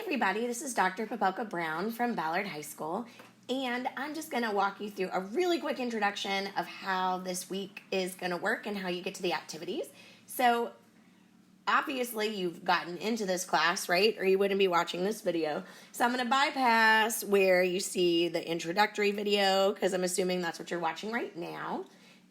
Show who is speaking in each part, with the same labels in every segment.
Speaker 1: everybody, this is Dr. Popelka Brown from Ballard High School, and I'm just going to walk you through a really quick introduction of how this week is going to work and how you get to the activities. So obviously you've gotten into this class, right? Or you wouldn't be watching this video. So I'm going to bypass where you see the introductory video because I'm assuming that's what you're watching right now.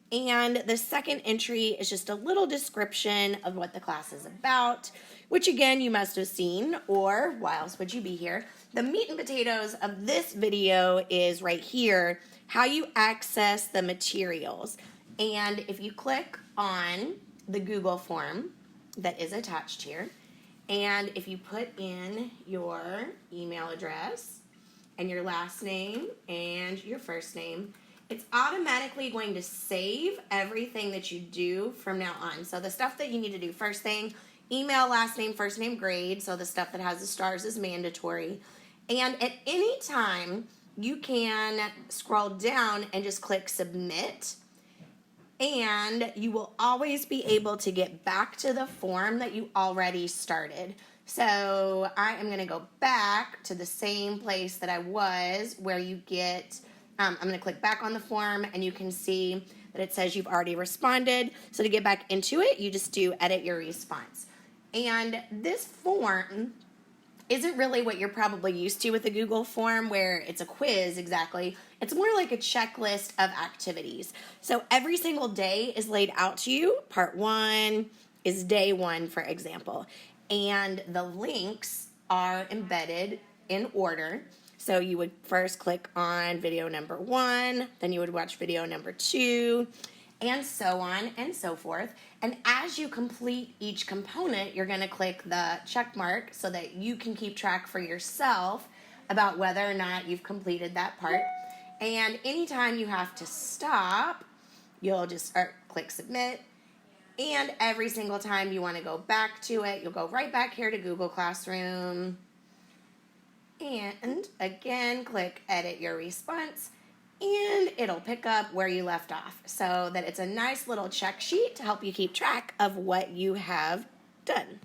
Speaker 1: And the second entry is just a little description of what the class is about, which again you must have seen, or why else would you be here? The meat and potatoes of this video is right here, how you access the materials. And if you click on the Google form that is attached here, and if you put in your email address and your last name and your first name, it's automatically going to save everything that you do from now on. So the stuff that you need to do, first thing, email, last name, first name, grade. So the stuff that has the stars is mandatory. And at any time, you can scroll down and just click submit. And you will always be able to get back to the form that you already started. So I am going to go back to the same place that I was where you get... I'm going to click back on the form, and you can see that it says you've already responded. So to get back into it, you just do edit your response. And this form isn't really what you're probably used to with the Google form where it's a quiz exactly. It's more like a checklist of activities. So every single day is laid out to you. Part 1 is day 1, for example. And the links are embedded in order. So you would first click on video number 1, then you would watch video number 2, and so on and so forth. And as you complete each component, you're going to click the check mark so that you can keep track for yourself about whether or not you've completed that part. And anytime you have to stop, you'll just click submit. And every single time you want to go back to it, you'll go right back here to Google Classroom. And again, click edit your response, and it'll pick up where you left off so that it's a nice little check sheet to help you keep track of what you have done.